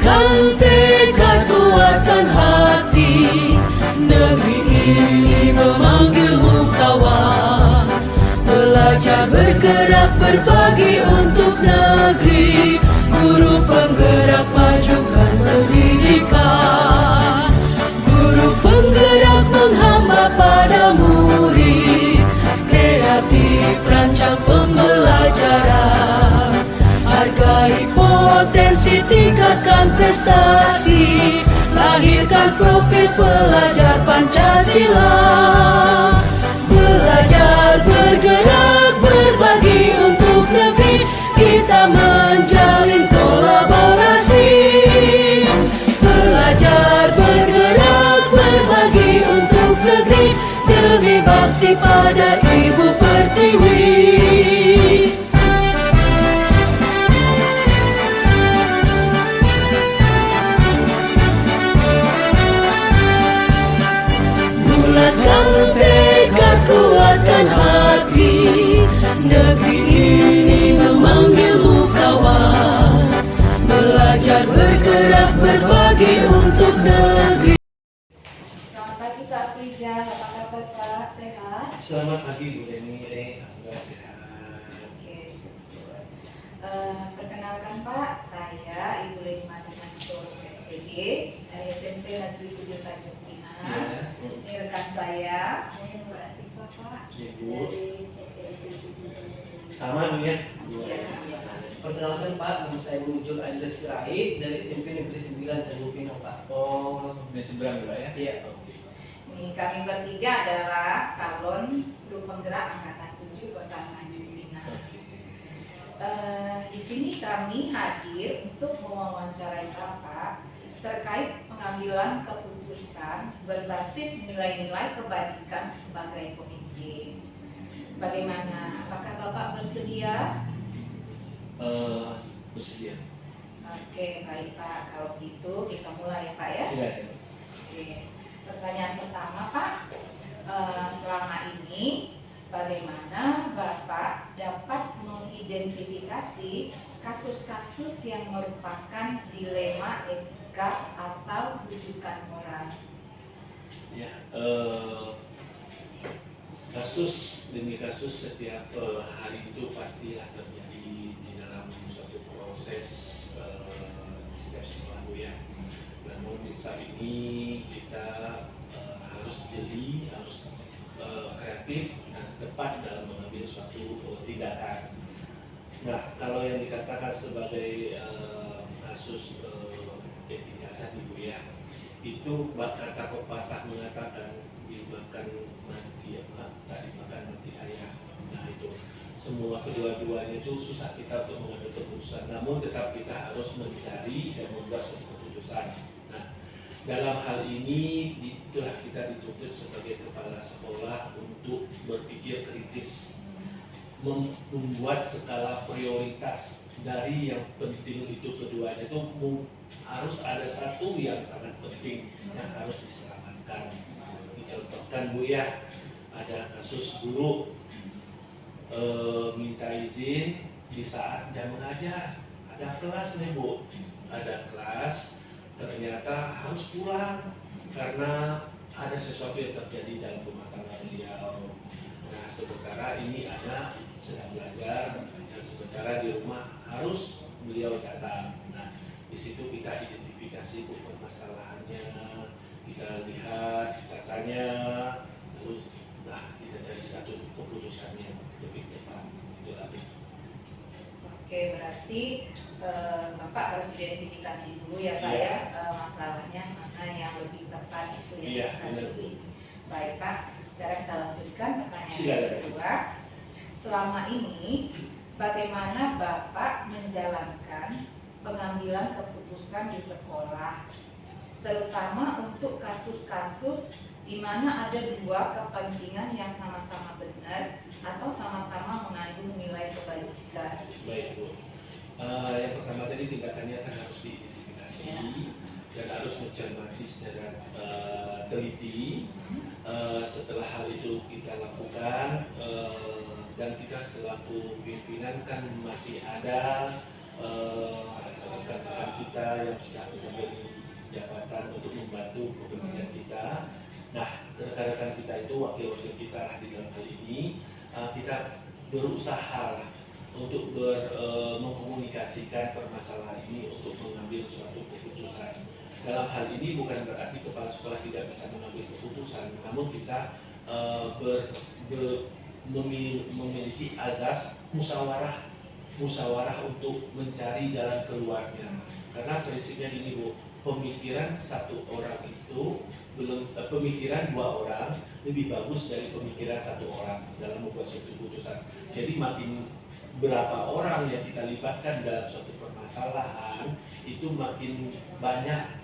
Bulatkan tekad, kuatkan hati. Negeri ini memanggilmu kawan. Belajar, bergerak, berbagi untuk negeri. Guru penggerak, majukan pendidikan. Guru penggerak menghamba pada murid. Kreatif, rancang pembelajaran. Hargai potensi, tingkatkan prestasi. Lahirkan profil pelajar Pancasila. Belajar, bergerak, berbagi untuk negeri. Kita menjalin kolaborasi. Belajar, bergerak, berbagi untuk negeri. Demi bakti pada Ibu Pertiwi. Bulatkan tekad, kuatkan hati. Negeri ini memanggilmu kawan. Belajar, bergerak, berbagi untuk negeri. Selamat pagi Kak Frida, apa kabar Kak? Sehat? Selamat pagi Bu Deni, alhamdulillah sehat. Oke, syukur. Perkenalkan Pak, saya Ibu Lema Dimastor SPG dari SMP Negeri 7 Tanjung Pinang. Ya. Ini rekan saya Mbak Siva Pak Ibu. dari SMP Negeri 7 Tanjung Pinang. Sama Bu ya? Iya, sama. Perkenalkan Pak, nama saya muncul Adil Sirait dari SMP Negeri 9 Tanjung Pinang Pak. Oh, di seberang Pak ya? Iya. Oke. Ini kami bertiga adalah calon guru penggerak angkatan 7 Kota Tanjung Pinang. Oke. Di sini kami hadir untuk mewawancarai Bapak terkait pengambilan keputusan berbasis nilai-nilai kebajikan sebagai pemimpin. Bagaimana? Apakah Bapak bersedia? Bersedia. Oke, baik Pak. Kalau gitu kita mulai ya Pak ya. Silakan. Oke. Pertanyaan pertama Pak, selama ini bagaimana Bapak dapat mengidentifikasi kasus-kasus yang merupakan dilema etika atau rujukan moral? Ya, kasus demi kasus setiap hari itu pastilah terjadi di dalam suatu proses di setiap sekolah Bu ya. Namun di saat ini kita harus jeli, harus kreatif dan tepat dalam mengambil suatu tindakan. Nah, kalau yang dikatakan sebagai kasus etika tadi Bu ya, itu kata pepatah mengatakan dimakan mati tak dimakan mati ayah. Nah itu semua kedua-duanya itu susah kita untuk mengambil keputusan. Namun tetap kita harus mencari dan membuat suatu keputusan. Nah, dalam hal ini itulah kita dituntut sebagai kepala sekolah untuk berpikir kritis, membuat skala prioritas dari yang penting itu keduanya itu harus ada satu yang sangat penting yang harus diselamatkan. Dicontohkan Bu ya, ada kasus guru minta izin di saat jam mengajar, ada kelas nih Bu, ada kelas ternyata harus pulang karena ada sesuatu yang terjadi dalam rumah tangga beliau. Nah, sementara ini anak sedang belajar dan sementara di rumah harus beliau datang. Nah, di situ kita identifikasi Bu permasalahannya, kita lihat, kita tanya, lalu kita cari satu keputusan yang lebih tepat. Itu lagi. Oke, berarti Bapak harus identifikasi dulu ya Pak ya, masalahnya mana yang lebih tepat itu ya. Iya, benar Bu. Baik Pak, sekarang kita lanjutkan pertanyaan Silakan. yang kedua. Selama ini bagaimana Bapak menjalankan pengambilan keputusan di sekolah, terutama untuk kasus-kasus di mana ada dua kepentingan yang sama-sama benar atau sama-sama mengandung nilai kebajikan? Baik Bu. Yang pertama tadi tindakannya kan harus diidentifikasi dan harus mencermati secara teliti. Setelah hal itu kita lakukan dan kita selaku pimpinan kan masih ada rekan-rekan kita kita yang sudah kita beri jabatan untuk membantu kepentingan kita. Nah, rekan-rekan kita itu, wakil-wakil kita lah di dalam hal ini, kita berusaha untuk mengkomunikasikan permasalahan ini untuk mengambil suatu keputusan. Dalam hal ini bukan berarti kepala sekolah tidak bisa mengambil keputusan, namun kita memiliki azas musyawarah untuk mencari jalan keluarnya. Karena prinsipnya gini Bu, pemikiran satu orang itu pemikiran dua orang lebih bagus dari pemikiran satu orang dalam membuat suatu keputusan. Jadi makin berapa orang yang kita libatkan dalam suatu permasalahan, itu makin banyak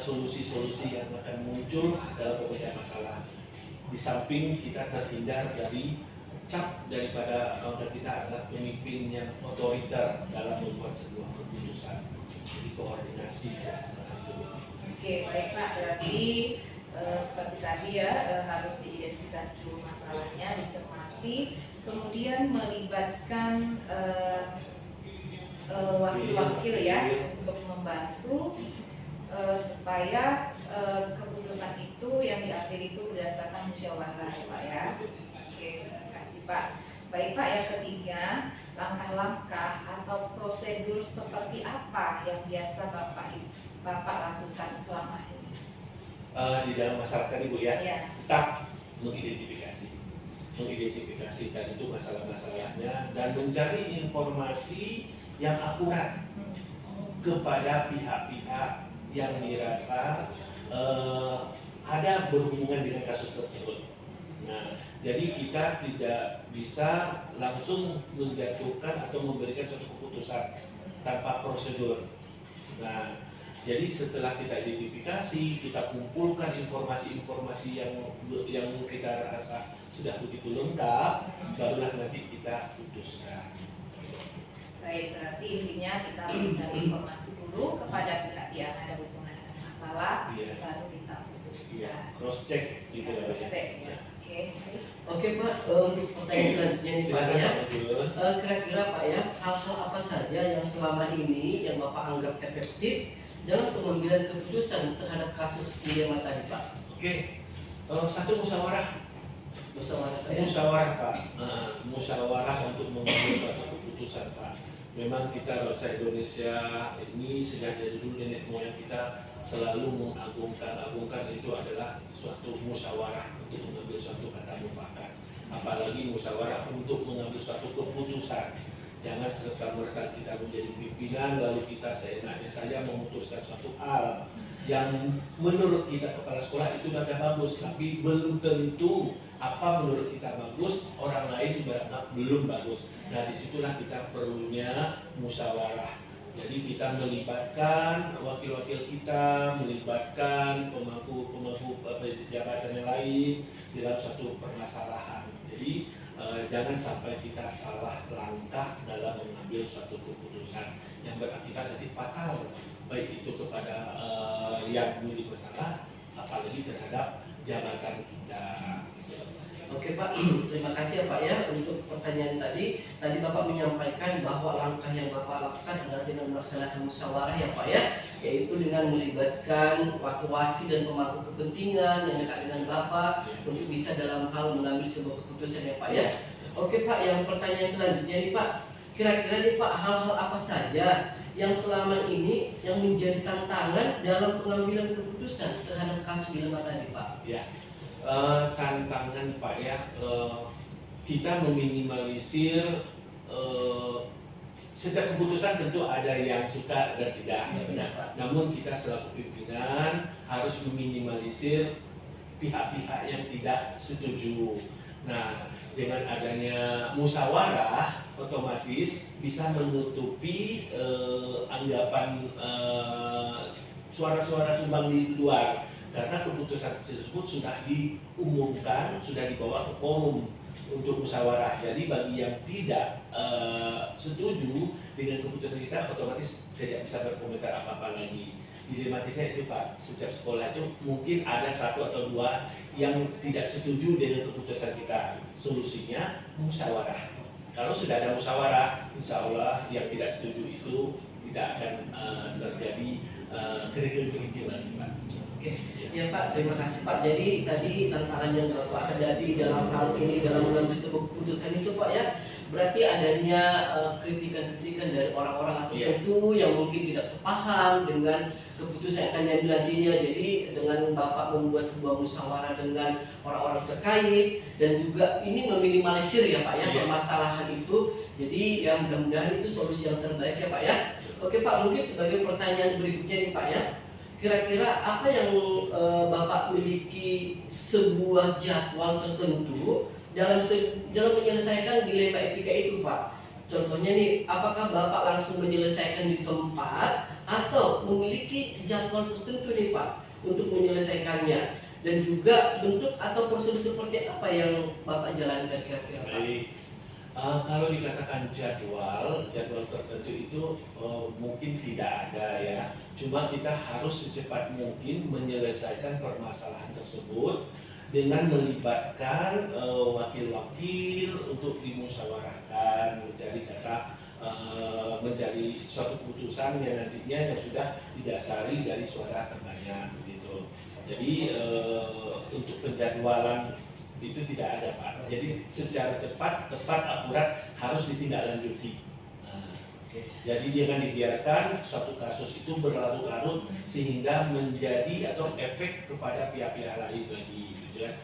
solusi-solusi yang akan muncul dalam pemecahan masalah. Di samping kita terhindar dari cap daripada counter kita adalah pemimpin yang otoriter dalam membuat sebuah keputusan. Jadi koordinasi ya. Oke, baik Pak. Berarti seperti tadi ya, harus diidentifikasi dulu masalahnya, dicermati, kemudian melibatkan wakil-wakil ya untuk membantu supaya keputusan itu yang diambil itu berdasarkan musyawarah ya Pak ya. Oke, terima kasih Pak. Baik Pak, yang ketiga, langkah-langkah atau prosedur seperti apa yang biasa Bapak lakukan selama ini? Di dalam masyarakat Ibu ya, Ya. tetap mengidentifikasi tadi itu masalah-masalahnya dan mencari informasi yang akurat kepada pihak-pihak yang dirasa ada berhubungan dengan kasus tersebut. Nah, jadi kita tidak bisa langsung menjatuhkan atau memberikan suatu keputusan tanpa prosedur. Nah, jadi setelah kita identifikasi, kita kumpulkan informasi-informasi yang kita rasa sudah begitu lengkap, barulah nanti kita putuskan. Baik, berarti intinya kita mencari informasi dulu kepada pihak yang ada hubungan dengan masalah, Iya. baru kita putuskan. Iya, cross check gitu ya. Cross check ya. Oke. Oke Pak, untuk pertanyaan selanjutnya nih Pak Silakan ya. Pak Betul. Kira-kira Pak ya, hal-hal apa saja yang selama ini yang Bapak anggap efektif dalam pengambilan keputusan terhadap kasus Dilema tadi Pak? Oke, satu musyawarah. Musyawarah Pak ya? Musyawarah Pak, musyawarah untuk mengambil suatu keputusan Pak. Memang kita bangsa Indonesia ini sejak dari dulu nenek moyang kita selalu mengagungkan itu adalah suatu musyawarah untuk mengambil suatu kata mufakat. Apalagi musyawarah untuk mengambil suatu keputusan. Jangan serta-merta kita menjadi pimpinan lalu kita seenaknya saja memutuskan suatu hal yang menurut kita kepala sekolah itu sudah bagus, tapi belum tentu apa menurut kita bagus, orang lain beranggap belum bagus. Nah, disitulah kita perlunya musyawarah. Jadi kita melibatkan wakil-wakil kita, melibatkan pemangku jabatan yang lain dalam suatu permasalahan. Jadi jangan sampai kita salah langkah dalam mengambil suatu keputusan yang berakibat nanti fatal, baik itu kepada yang milik masalah, apalagi terhadap jabatan kita. Oke Pak, terima kasih ya Pak ya untuk pertanyaan tadi. Tadi Bapak menyampaikan bahwa langkah yang Bapak lakukan adalah dengan melaksanakan musyawarah ya Pak ya, yaitu dengan melibatkan wakil-wakil dan pemangku kepentingan yang dekat dengan Bapak untuk bisa dalam hal mengambil sebuah keputusan ya Pak ya. Oke Pak, yang pertanyaan selanjutnya nih Pak, kira-kira nih Pak, hal-hal apa saja yang selama ini yang menjadi tantangan dalam pengambilan keputusan terhadap kasus Dilema tadi Pak? Ya. Tantangan Pak ya, kita meminimalisir setiap keputusan tentu ada yang suka dan tidak. Nah, namun kita selaku pimpinan harus meminimalisir pihak-pihak yang tidak setuju. Nah, dengan adanya musyawarah otomatis bisa menutupi anggapan suara-suara sumbang di luar. Karena keputusan tersebut sudah diumumkan, sudah dibawa ke forum untuk musyawarah. Jadi bagi yang tidak setuju dengan keputusan kita, otomatis tidak bisa berkomentar apa-apa lagi. Dilematisnya itu Pak, setiap sekolah itu mungkin ada satu atau dua yang tidak setuju dengan keputusan kita. Solusinya musyawarah. Kalau sudah ada musyawarah, insya Allah yang tidak setuju itu tidak akan terjadi kerikil-kerikil lagi, Pak. Oke, ya Pak, terima kasih Pak. Jadi tadi tantangan yang Bapak hadapi dalam hal ini dalam mengambil sebuah keputusan itu Pak ya, berarti adanya kritikan-kritikan dari orang-orang tertentu yang mungkin tidak sepaham dengan keputusan yang akan diambil nantinya. Jadi dengan Bapak membuat sebuah musyawarah dengan orang-orang terkait dan juga ini meminimalisir ya Pak ya permasalahan itu. Jadi ya mudah-mudahan itu solusi yang terbaik ya Pak ya. Oke Pak, mungkin sebagai pertanyaan berikutnya nih Pak ya, kira-kira apa yang Bapak miliki sebuah jadwal tertentu dalam menyelesaikan dilema etika itu Pak? Contohnya nih, apakah Bapak langsung menyelesaikan di tempat atau memiliki jadwal tertentu nih Pak untuk menyelesaikannya? Dan juga bentuk atau prosedur seperti apa yang Bapak jalankan kira-kira Pak? Baik. Kalau dikatakan jadwal tertentu itu mungkin tidak ada ya. Cuma kita harus secepat mungkin menyelesaikan permasalahan tersebut dengan melibatkan wakil-wakil untuk dimusyawarahkan, mencari suatu keputusan yang nantinya yang sudah didasari dari suara terbanyak begitu. Jadi untuk penjadwalan itu tidak ada Pak. Jadi secara cepat, tepat, akurat harus ditindaklanjuti. Jadi jangan dibiarkan suatu kasus itu berlarut-larut sehingga menjadi atau efek kepada pihak-pihak lain lagi, gitu ya.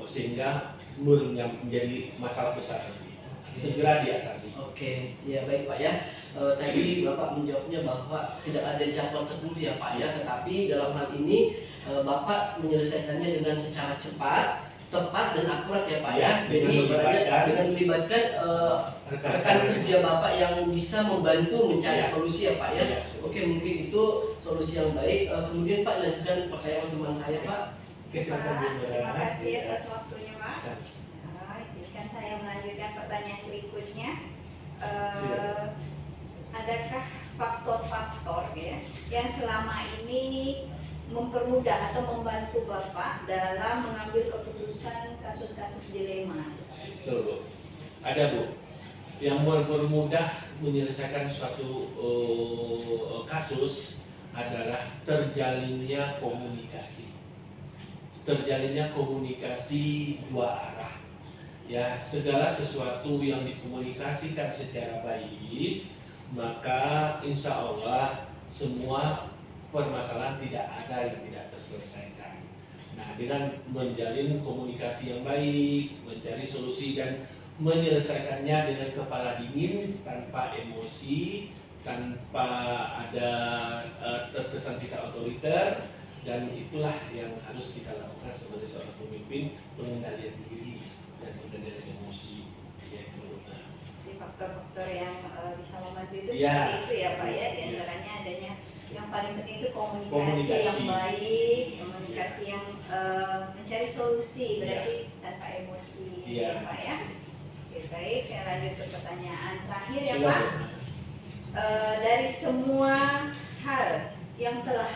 Sehingga menjadi masalah besar lagi. Segera diatasi. Oke, ya baik Pak ya. Tadi Bapak menjawabnya bahwa tidak ada jadwal tertentu ya Pak ya. Tetapi dalam hal ini Bapak menyelesaikannya dengan secara cepat, tepat dan akurat ya Pak ya. Jadi dengan melibatkan rekan kerja Bapak yang bisa membantu mencari solusi ya Pak ya. Oke, mungkin itu solusi yang baik. Kemudian Pak lanjutkan pertanyaan teman saya Pak. Oke, silakan Bu. Terima kasih atas waktunya Pak. Izinkan saya melanjutkan pertanyaan berikutnya. Adakah faktor-faktor ya yang selama ini mempermudah atau membantu Bapak dalam mengambil keputusan kasus-kasus dilema? Betul Bu. Ada Bu. Yang mempermudah menyelesaikan suatu kasus adalah terjalinnya komunikasi. Terjalinnya komunikasi dua arah. Ya, segala sesuatu yang dikomunikasikan secara baik, maka insya Allah semua permasalahan tidak ada yang tidak terselesaikan. Nah, dengan menjalin komunikasi yang baik, mencari solusi dan menyelesaikannya dengan kepala dingin, tanpa emosi, tanpa ada terkesan kita otoriter, dan itulah yang harus kita lakukan sebagai seorang pemimpin, pengendalian diri dan pengendalian emosi. Yaitu faktor-faktor yang bisa membantu itu ya, seperti itu ya Pak ya. Di antaranya adanya yang paling penting itu komunikasi yang baik, komunikasi yang mencari solusi, berarti tanpa emosi ya Pak ya. Oke, baik, saya lanjut ke pertanyaan terakhir ya Pak. Dari semua hal yang telah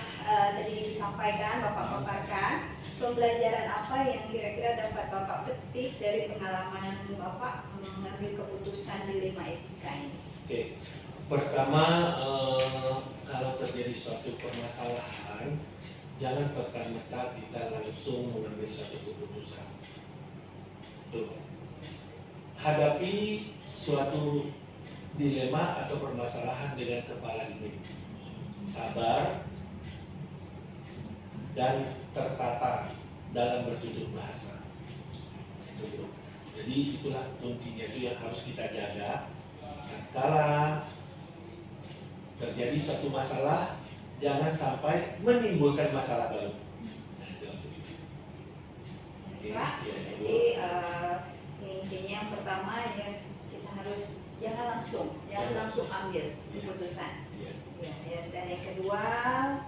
tadi disampaikan, Bapak paparkan, pembelajaran apa yang kira-kira dapat Bapak petik dari pengalaman Bapak mengambil keputusan dilema etika ini? Oke. Pertama, kalau terjadi suatu permasalahan, jangan serta-merta kita langsung mengambil suatu keputusan. Tuh. Hadapi suatu dilema atau permasalahan dengan kepala dingin, sabar dan tertata dalam bertutur bahasa. Jadi itulah kuncinya itu yang harus kita jaga. Kala terjadi suatu masalah, jangan sampai menimbulkan masalah baru. Nah, itu. Pak, jadi intinya yang pertama ya kita harus jangan langsung ambil keputusan. Ya, dan yang kedua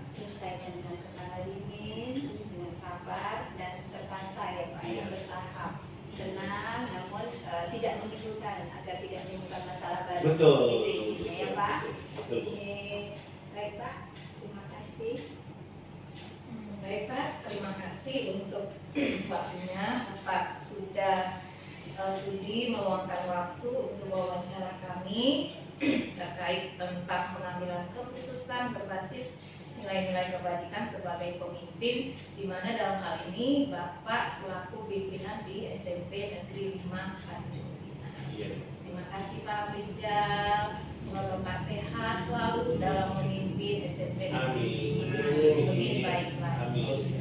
selesaikan dengan kepala dingin, dengan sabar dan tertata ya Pak, yang bertahap, tenang, namun tidak menimbulkan agar tidak menimbulkan masalah baru. Betul. Itu intinya ya Pak. Betul. Oke, baik Pak, terima kasih. Baik Pak, terima kasih untuk waktunya. Bapak sudah sudi meluangkan waktu untuk wawancara kami. terkait tentang pengambilan keputusan berbasis nilai-nilai kebajikan sebagai pemimpin, di mana dalam hal ini Bapak selaku pimpinan di SMP Negeri 5 Tanjung Pinang. Terima kasih Pak Rizal. Semoga Bapak sehat selalu dalam memimpin SMP Negeri 5 lebih baik lagi.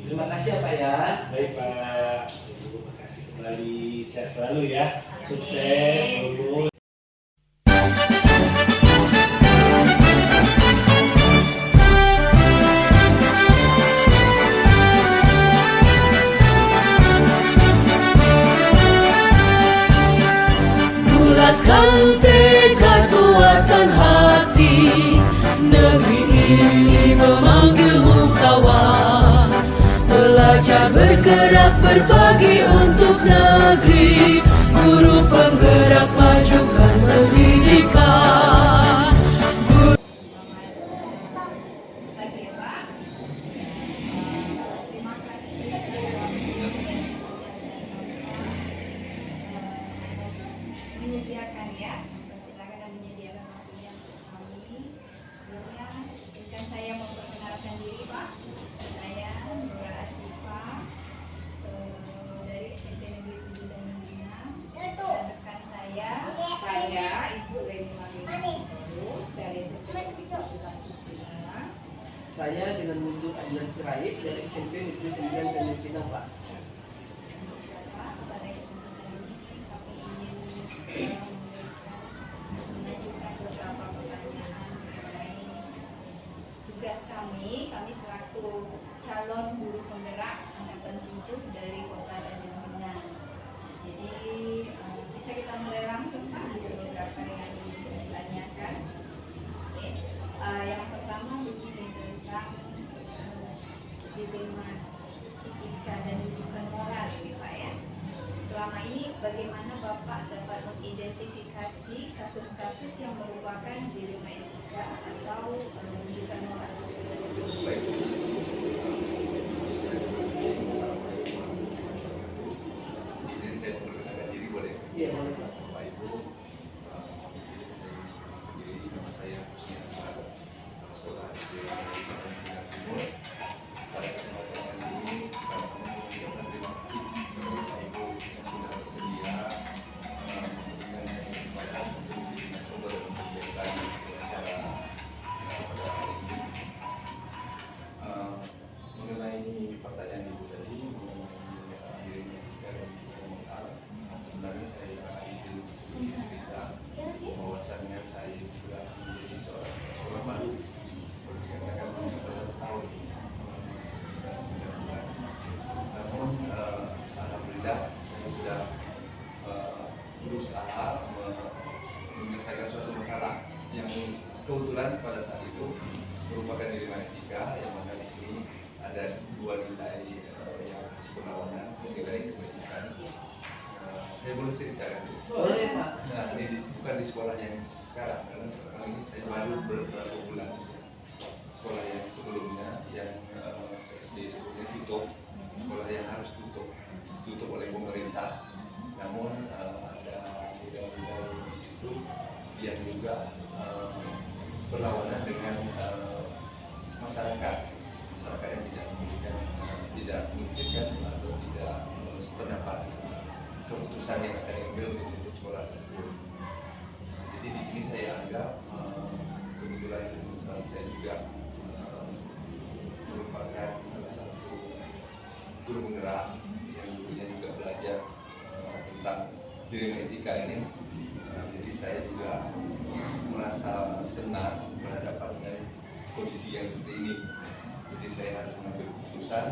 Terima kasih ya Pak ya. Baik Pak, terima kasih kembali, sehat selalu ya, sukses selalu. Bulatkan tekad kuatkan hati, negeri ini memanggilmu kawan. Belajar bergerak berbagi untuk negeri, guru penggerak majukan pendidikan. Lagi ya Pak. Terima kasih menyediakan ya, silakan dan menyediakan waktunya untuk kami. Sebelumnya izinkan saya memperkenalkan diri Pak. Saya Nura Asifa dari SMP Negeri 7 Tanjung Pinang. Dan rekan saya Ibu Leni Marini Terus dari SMP Negeri 7 Tanjung Pinang. Saya dengan Mundur Adilan Sirait dari SMP Negeri 9 Tanjung Pinang Pak. Pak, pada kesempatan ini kami ingin mengajukan beberapa pertanyaan mengenai tugas kami selaku calon guru penggerak angkatan 7 dari Kota Tanjung Pinang. Jadi bisa kita mulai langsung Pak dengan beberapa yang ditanyakan. Oke. Yang pertama begini tentang dilema etika dan rujukan moral gitu Pak ya. Selama ini bagaimana Bapak dapat mengidentifikasi kasus-kasus yang merupakan dilema etika atau rujukan moral? Baik. Izin saya memperkenalkan diri boleh? Iya boleh Pak. Bapak Ibu, nama saya Husni Ansar, sekolah di Kabupaten Timur. Pada kesempatan kali ini, kami mengucapkan terima kasih kepada Bapak Ibu yang sudah bersedia memberikan kesempatan untuk menjadi narasumber untuk menyampaikan acara pada hari ini. Mengenai pertanyaan Ibu tadi mengenai dirinya etika dan moral, sebenarnya saya izin sedikit cerita bahwasannya saya juga menjadi seorang baru berkaitan dengan 1 tahun sekitar 9 bulan. Namun alhamdulillah saya sudah berusaha menyelesaikan suatu masalah yang kebetulan pada saat itu merupakan dilema etika, yang mana di sini ada 2 nilai yang berlawanan, nilai kebajikan. Saya boleh ceritakan? Boleh Pak. Nah, ini bukan di sekolah yang sekarang, karena sekarang ini saya baru beberapa bulan. Sekolah yang sebelumnya, yang SD sebelumnya tutup, sekolah yang harus tutup oleh pemerintah. Namun ada nilai-nilai di situ yang juga berlawanan dengan masyarakat yang tidak memikirkan atau tidak sependapat keputusan yang akan diambil untuk tutup sekolah tersebut. Jadi di sini saya anggap kebetulan saya juga merupakan salah satu guru penggerak yang dulunya juga belajar tentang dilema etika ini. Jadi saya juga merasa senang berhadapan dengan kondisi yang seperti ini. Jadi saya harus mengambil keputusan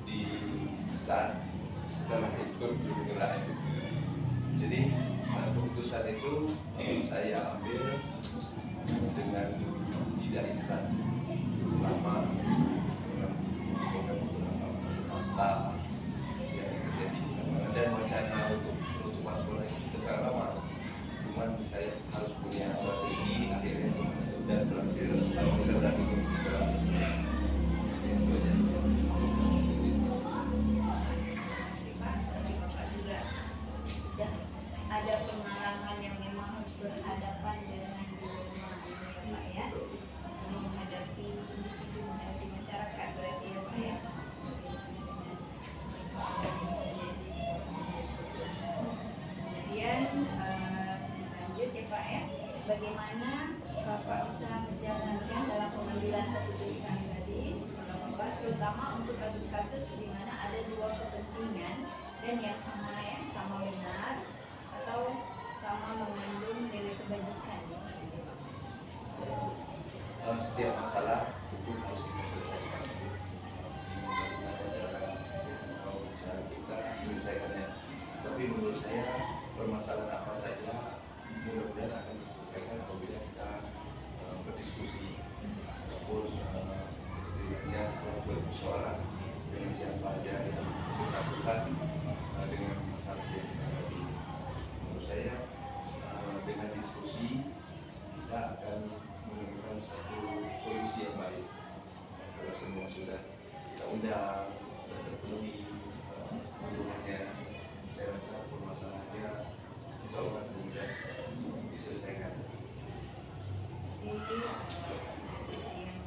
di saat setelah ikut guru penggerak itu. Jadi keputusan itu saya ambil dengan tidak instan, lama dengan beberapa mata yang terjadi dan wacana untuk penutupan sekolah itu terlalu lama. Cuman saya harus punya strategi akhirnya untuk dan berhasil alhamdulillah berhasil untuk sekolah tersebut. Ada pengalaman yang memang harus terutama untuk kasus-kasus di mana ada dua kepentingan dan yang sama benar atau sama mengandung nilai kebajikan. Setiap masalah itu harus kita selesaikan. Bagaimana cara kita menyelesaikannya. Tapi menurut saya permasalahan apa saja mudah-mudahan akan diselesaikan apabila kita berdiskusi ataupun istilahnya bermusyawarah dengan siapa aja yang bersangkutan dengan masalah yang kita hadapi. Menurut saya dengan diskusi kita akan menemukan satu solusi yang baik. Kalau semua sudah kita undang, sudah terpenuhi undangannya, saya rasa permasalahannya insya Allah mudah diselesaikan. Jadi diskusi yang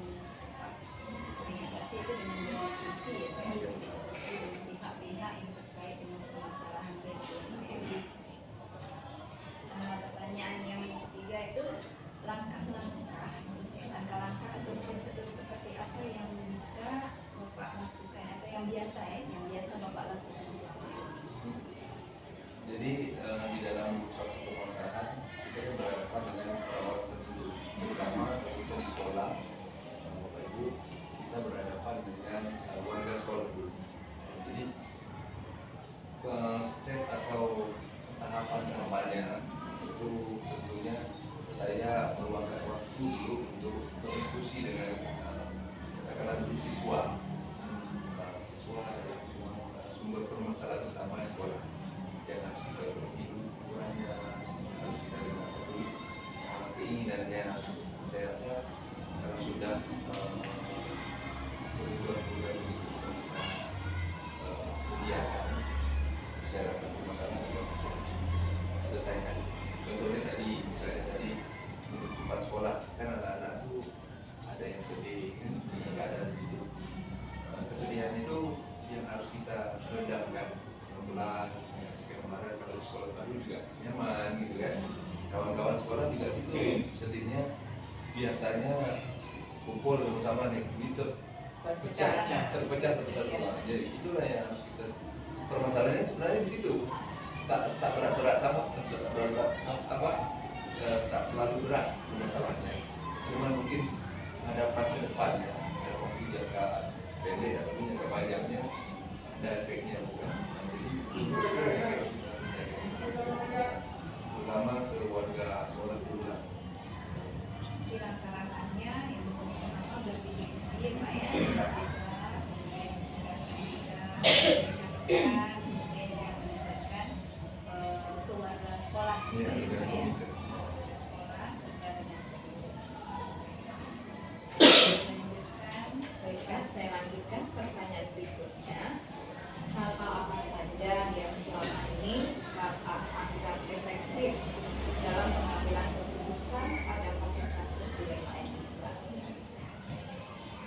orientasi itu dengan berdiskusi ya Pak, ya, berdiskusi dengan pihak-pihak yang terkait dengan permasalahan ini. Pertanyaan yang ketiga itu langkah-langkah atau prosedur seperti apa yang bisa Bapak lakukan atau yang biasa Bapak lakukan selama ini? Jadi di dalam suatu permasalahan kita berhadapan dengan orang tertentu, terutama ketika di sekolah, Bapak Ibu, kita berhadapan dengan warga sekolah dulu. Jadi step atau tahapan-tahapannya itu tentunya saya meluangkan waktu dulu untuk berdiskusi dengan katakanlah dulu siswa yang sumber permasalahan utamanya sekolah yang harus kita penuhi ukurannya, harus kita dengar dulu keinginannya. Saya rasa karena sudah kebutuhan-kebutuhan kita sediakan, saya rasa permasalahan itu selesaikan. Contohnya tadi, misalnya tadi untuk tempat sekolah, kan anak-anak itu ada yang sedih, keadaan itu. Kesedihan itu yang harus kita redamkan pelan-pelan. Kemarin kalau sekolah baru juga nyaman gitu kan. Kawan-kawan sekolah juga gitu, sedihnya biasanya kumpul bersama nih, gitu. Terpecah satu-satu. Jadi itulah yang harus kita. Permasalahannya sebenarnya di situ. Tak berat-berat sama, tak terlalu berat masalahnya. Cuma mungkin hadapan ke depannya, ada waktu jangka pendek atau jangka panjangnya, ada efeknya bukan. Jadi itu yang harus kita selesaikan, terutama keluarga sekolah dulu. Jadi langkah-langkahnya yang pertama berdiskusi ya Pak ya, kemudian keluarga sekolah, Baiklah, saya lanjutkan pertanyaan berikutnya. Hal-hal apa saja yang selama ini Bapak anggap efektif dalam pengambilan keputusan pada kasus-kasus di lain?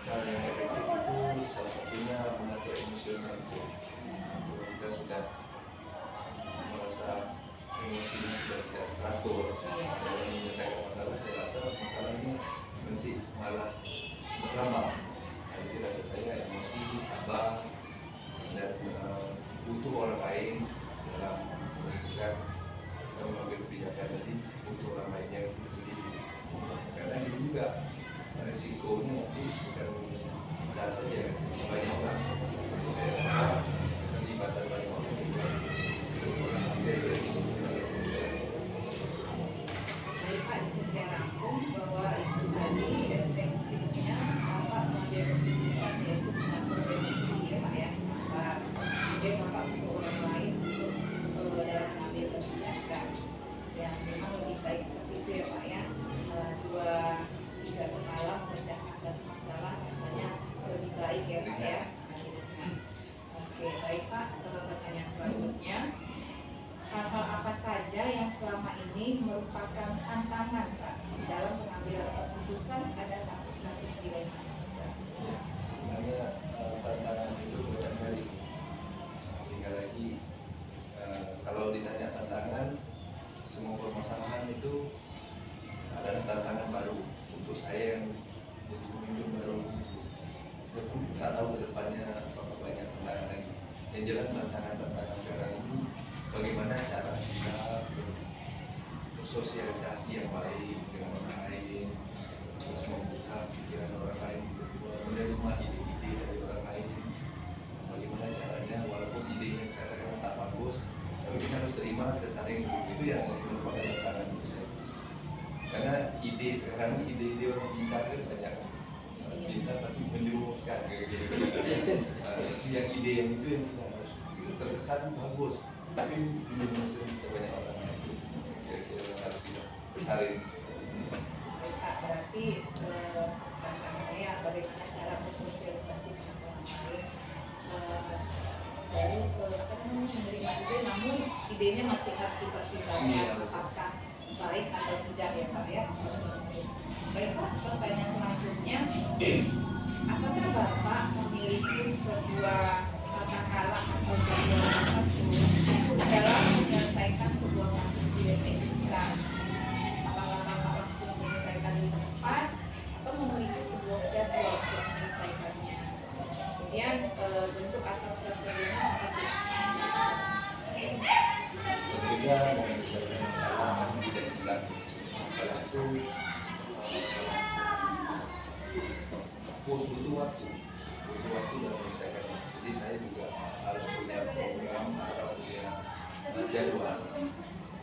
Hal yang efektif itu salah satunya mengatur emosional itu. Kita sudah merasa emosinya sudah tidak teratur dalam menyelesaikan masalah. Saya rasa masalah ini nanti malah bertambah. Jadi rasa saya emosi, sabar, dan butuh orang lain dalam menentukan atau mengambil kebijakan. Jadi butuh orang lainnya itu sendiri. Karena ini juga resikonya nanti bukan kita saja, banyak orang. Saya rasa keterlibatan banyak orang juga hasil dari Baik Pak, bisa saya rangkum bahwa itu tadi efektifnya Bapak mengambil keputusan yaitu mengatur remisi ya Pak ya, sabar. Kemudian Bapak butuh orang lain untuk dalam mengambil kebijakan yang memang lebih baik seperti itu ya Pak ya. Dua tiga kepala memecahkan satu masalah rasanya lebih baik ya Pak ya. Oke baik Pak, pertanyaan selanjutnya. Hal-hal apa saja yang selama ini merupakan tantangan Pak dalam pengambilan keputusan pada kasus-kasus di lain? Sebenarnya tantangan itu banyak sekali. Tinggal lagi kalau ditanya tantangan, semua permasalahan itu adalah tantangan baru untuk saya yang jadi pemimpin baru. Saya pun nggak tahu ke depan Yang jelas tantangan-tantangan sekarang ini bagaimana cara kita bersosialisasi yang baik dengan orang lain, terus membuka pikiran orang lain, menerima ide-ide dari orang lain. Bagaimana caranya walaupun idenya katakan tak bagus, tapi kita harus terima, kita saling, itu yang merupakan tantangan menurut saya. Karena ide sekarang, ide-ide orang pintar itu banyak, pintar tapi menjerumuskan gitu. Yang ide yang itu yang kita harus, itu terkesan bagus, tapi menjerumuskan kita banyak orang lain. Itu kira-kira harus kita saling. Baik Pak, berarti tantangannya bagaimana cara bersosialisasi dengan orang lain, baru menerima ide, namun idenya masih harus dipertimbangkan apakah baik atau tidak ya Pak ya. Baik Pak, pertanyaan selanjutnya, apakah Bapak memiliki sebuah tata cara atau jadwal tertentu dalam menyelesaikan sebuah kasus di etika? Apakah Bapak langsung menyelesaikan di tempat atau memiliki sebuah jadwal untuk menyelesaikannya? Kemudian bentuk atau prosedurnya seperti apa? Tentunya dengan misalnya masalah tidak Islam, masalah itu butuh waktu dalam menyelesaikannya. Jadi saya juga harus punya program atau punya jadwal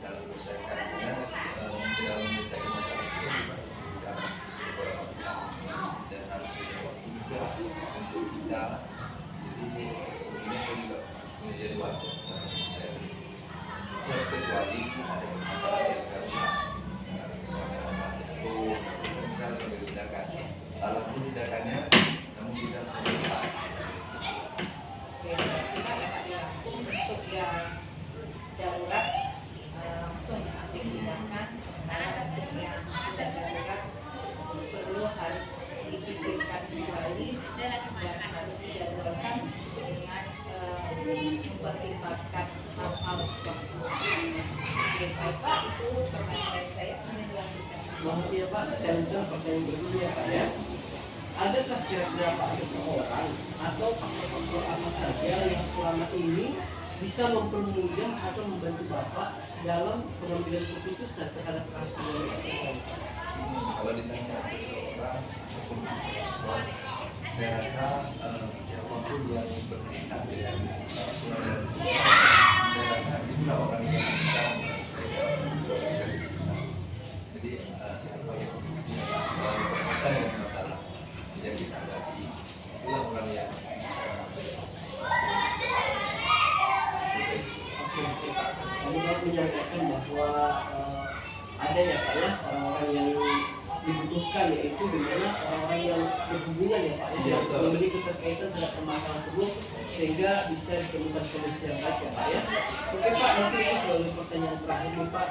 dalam menyelesaikannya, dalam menyelesaikan masalah itu bukan beberapa pihak dan harus punya waktu juga untuk kita. Jadi ini saya juga punya jadwal dalam menyelesaikan. Kecuali ada masalah yang karena misalnya itu kita harus mengambil tindakan, salah pun tindakannya, namun kita harus menolak. Oke, berarti Pak dapat dirangkum untuk yang darurat langsung ambil tindakan, karena untuk yang tidak darurat perlu harus dipikirkan kembali dan harus dijadwalkan dengan mempertimbangkan hal-hal waktu. Oke, baik Pak, itu pertanyaan dari saya. Kemudian dilanjutkan. Mohon ya Pak, saya lanjutkan pertanyaan berikutnya ya Pak ya. Adakah kira-kira Pak seseorang atau faktor-faktor apa saja yang selama ini bisa mempermudah atau membantu Bapak dalam pengambilan keputusan terhadap kasus yang tersebut? Kalau ditanya seseorang ataupun saya rasa siapapun yang berkaitan dengan pengadilan, saya rasa itulah orang yang bisa menyelesaikan keputusan. Jadi siapa yang berkaitan dengan masalah yang kita hadapi, itulah orang yang Oke Pak, kami mau menyampaikan bahwa ada ya Pak ya orang-orang yang dibutuhkan, yaitu dimana orang-orang yang berhubungan ya Pak yang memiliki keterkaitan terhadap permasalahan tersebut sehingga bisa ditemukan solusi yang baik ya Pak ya. Oke Pak, nanti ini sebagai pertanyaan terakhir nih Pak,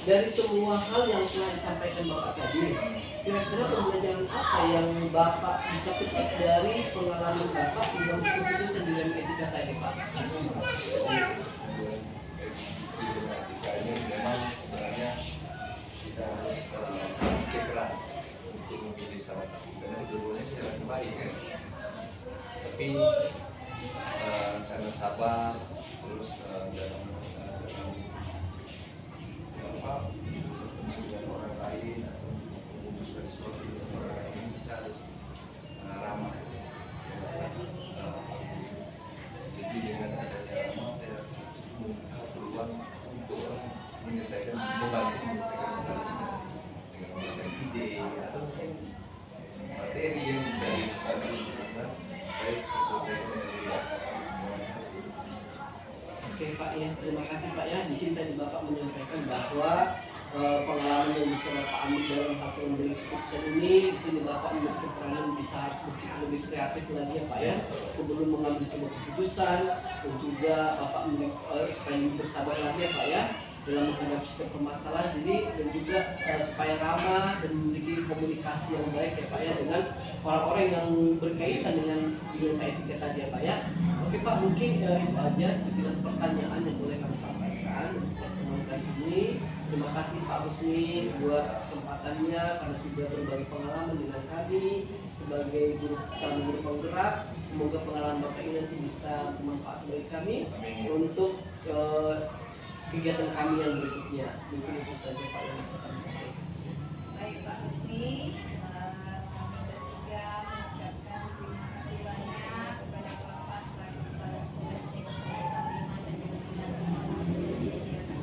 dari semua hal yang telah disampaikan Bapak tadi, kira-kira pembelajaran apa yang Bapak bisa petik dari pengalaman Bapak dalam keputusan dengan etika tadi Pak? etika ini memang sebenarnya kita harus berpikir keras untuk memilih salah satu, karena dua-duanya tidak rasa baik kan. Tapi karena sabar terus dalam dengan orang lain atau memutuskan sesuatu dengan orang lain, kita harus ramah. Saya rasa jadi dengan adanya ramah, saya rasa membuka peluang untuk menyelesaikan, membantu menyelesaikan masalah kita dengan memberikan ide atau mungkin materi yang bisa dibantu kita baik terselesaikan dengan dia. Oke Pak ya, terima kasih Pak ya. Di sini tadi Bapak menyampaikan bahwa pengalaman yang bisa Bapak ambil dalam hal mengambil keputusan ini, di sini Bapak memiliki keterangan bisa harus berpikir lebih kreatif lagi ya Pak ya sebelum mengambil sebuah keputusan, dan juga Bapak supaya lebih bersabar lagi ya Pak ya dalam menghadapi setiap permasalahan, jadi dan juga supaya ramah dan memiliki komunikasi yang baik ya Pak ya dengan orang-orang yang berkaitan dengan etika tadi ya Pak ya. Oke Pak, mungkin itu aja sekilas pertanyaan yang boleh kami sampaikan. sampaikan untuk pertemuan kali ini. Terima kasih Pak Husni buat kesempatannya karena sudah berbagi pengalaman dengan kami sebagai calon guru penggerak. Semoga pengalaman Bapak ini nanti bisa bermanfaat bagi kami untuk kegiatan kami yang berikutnya. Mungkin itu saja Pak yang bisa kami sampaikan. Baik Pak Husni, kami bertiga mengucapkan terima kasih banyak kepada Bapak selaku Kepala Sekolah SD 005 dan teman-teman yang sudah menyediakan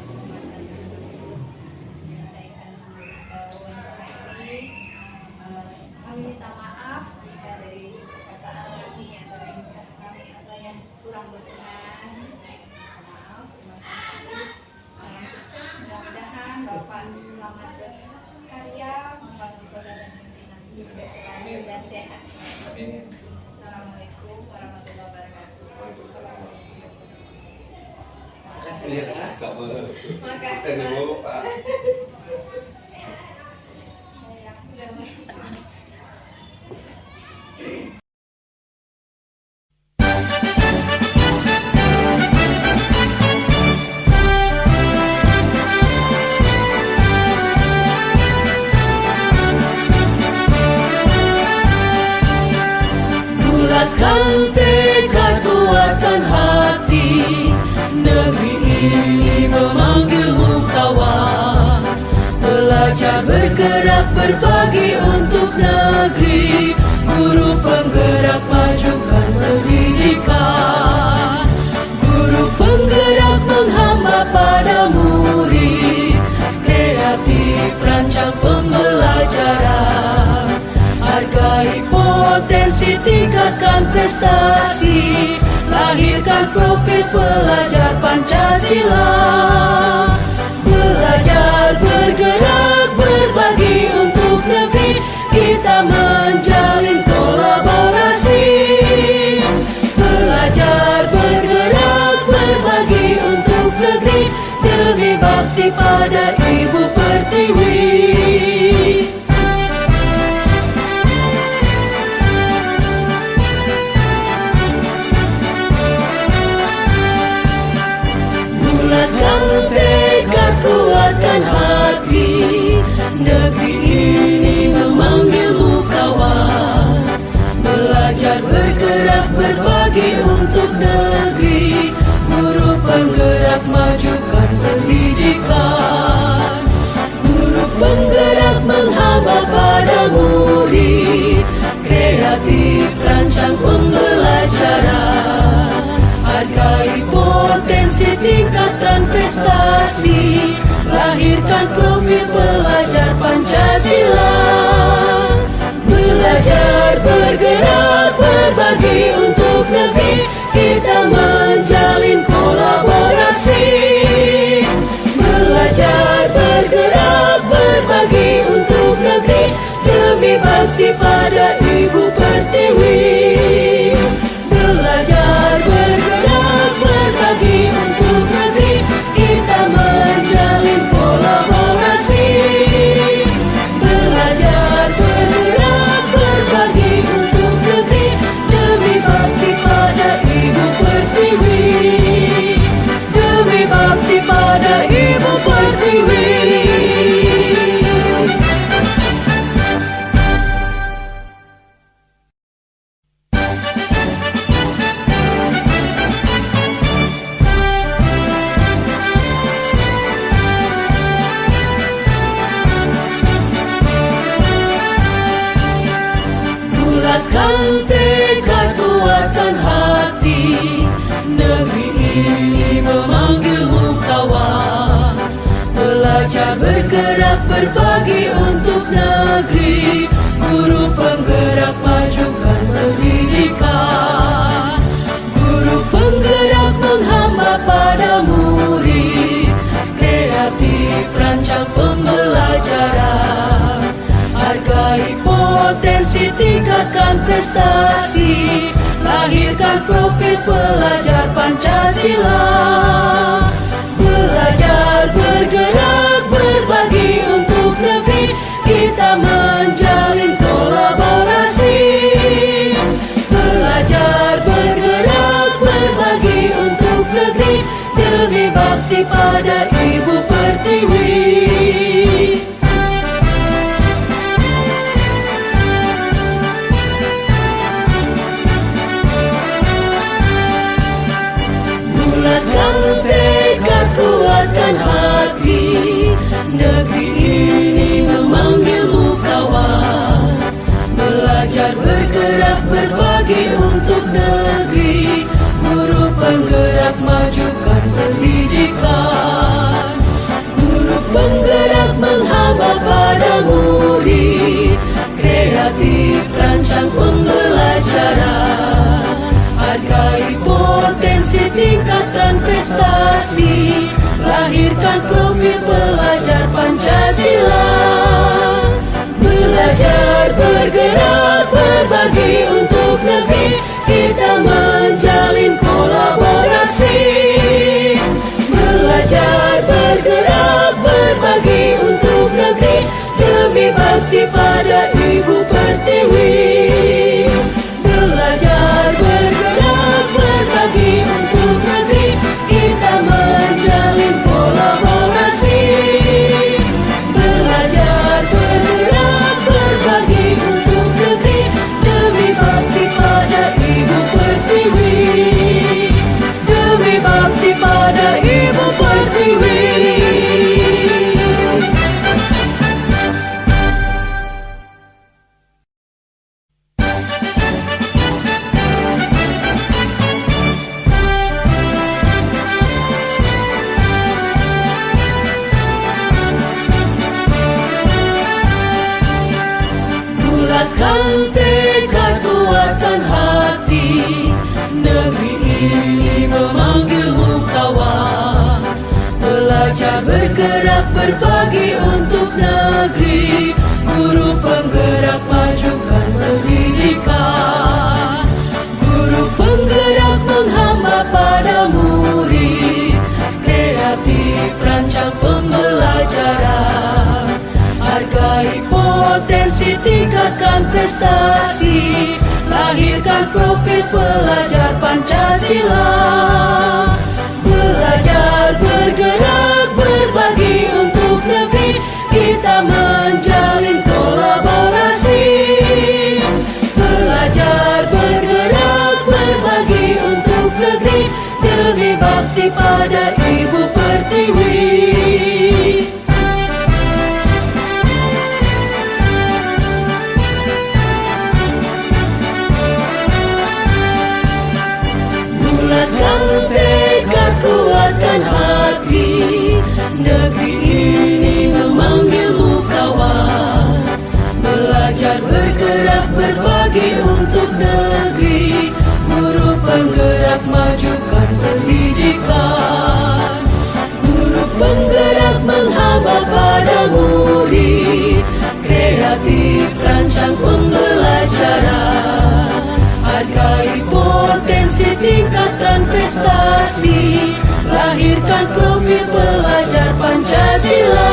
kesempatan untuk menyelesaikan wawancara ini. Kami minta maaf jika dari perkataan kami atau tingkah kami ada yang kurang berkenan. Maaf, terima kasih. Salam sukses, mudah-mudahan Bapak selamat berkarya, membangun kota dan pimpinan sukses selalu dan sehat selalu. Amin. Assalamualaikum warahmatullahi wabarakatuh. Waalaikumsalam. Terima kasih. Iya, Pak. sama. Makasih, Mas. Ibu, Pak. Ya, udah. Bulatkan tekad, kuatkan hati, negeri ini memanggilmu kawan. Belajar bergerak berbagi untuk negeri, guru penggerak majukan pendidikan. Guru penggerak menghamba pada murid, kreatif rancang pembelajaran. Hargai potensi, tingkatkan prestasi, lahirkan profil pelajar Pancasila. Belajar bergerak berbagi untuk negeri, kita menjalin kolaborasi. Belajar bergerak berbagi untuk negeri, demi bakti pada Ibu Pertiwi. Bulatkan tekad, kuatkan hati, negeri ini memanggilmu kawan. Belajar bergerak berbagi untuk negeri, guru penggerak majukan pendidikan. Guru penggerak menghamba pada murid, kreatif rancang pembelajaran. Hargai potensi, tingkatkan prestasi, lahirkan profil pelajar Pancasila. Belajar bergerak berbagi untuk negeri, kita menjalin kolaborasi. Belajar bergerak berbagi untuk negeri, demi bakti pada Ibu Pertiwi. Belajar bergerak berbagi untuk negeri, kita menjalin kolaborasi. Belajar bergerak berbagi untuk negeri, demi bakti pada Ibu Pertiwi. Demi bakti pada Ibu Pertiwi. Bulatkan tekad, kuatkan hati, negeri ini memanggilmu kawan. Belajar bergerak berbagi untuk negeri, guru penggerak majukan pendidikan. Guru penggerak menghamba pada murid, kreatif rancang pembelajaran. Hargai potensi, tingkatkan prestasi, lahirkan profil pelajar Pancasila. Belajar bergerak berbagi untuk negeri, kita menjalin kolaborasi. Belajar bergerak berbagi untuk negeri, demi bakti Negeri ini memanggilmu kawan, belajar bergerak berbagi untuk negeri. Guru penggerak majukan pendidikan, guru penggerak menghamba pada murid, kreatif rancang pembelajaran, hargai potensi tingkatkan prestasi, lahirkan profil pelajar Pancasila. Belajar bergerak berbagi untuk negeri, kita menjalin kolaborasi. Belajar bergerak berbagi untuk negeri, demi bakti pada Ibu Pertiwi. Belajar bergerak berbagi untuk negeri, kita menjalin kolaborasi. Belajar bergerak berbagi untuk negeri, demi bakti pada Ibu Pertiwi. Demi bakti pada Ibu Pertiwi. Bulatkan tekad, kuatkan hati, negeri ini memanggilmu kawan. Belajar bergerak berbagi untuk negeri, guru penggerak majukan pendidikan, guru penggerak menghamba pada murid, kreatif rancang pembelajaran, hargai potensi tingkatkan prestasi, lahirkan profil pelajar Pancasila. Belajar bergerak berbagi untuk negeri, kita menjalin kolaborasi. Belajar bergerak berbagi untuk negeri, demi bakti pada Ibu Pertiwi. Bulatkan tekad, kuatkan hati, negeri ini memanggilmu kawan. Belajar bergerak berbagi untuk negeri, guru penggerak majukan pendidikan, guru penggerak menghamba pada murid, kreatif rancang pembelajaran, hargai potensi tingkatkan prestasi, lahirkan profil pelajar Pancasila.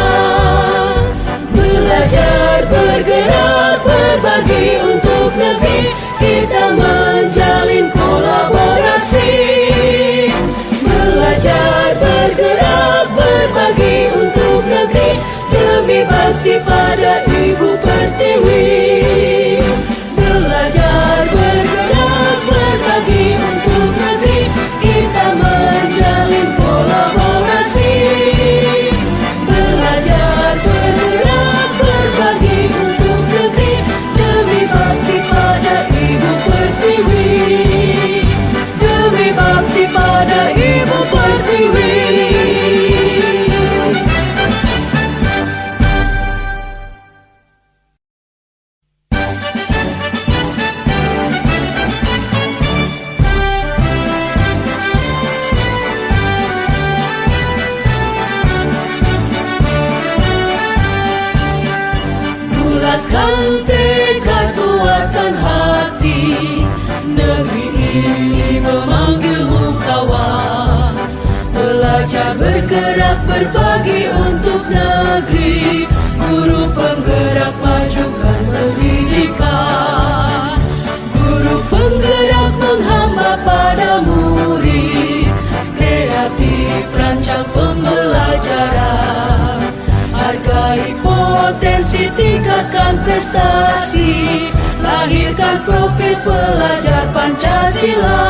Belajar bergerak berbagi untuk negeri, kita menjalin kolaborasi. Belajar bergerak berbagi untuk negeri, demi bakti pada Ibu Pertiwi. Belajar bergerak berbagi untuk negeri, kita menjalin kolaborasi. Belajar bergerak berbagi untuk negeri, demi bakti pada Ibu Pertiwi. Demi bakti pada Ibu Pertiwi. Bulatkan tekad, kuatkan hati, negeri ini memanggilmu kawan. Belajar bergerak berbagi untuk negeri, guru penggerak majukan pendidikan, guru penggerak menghamba pada murid, kreatif rancang pembelajaran, hargai potensi tingkatkan prestasi, lahirkan profil pelajar Pancasila.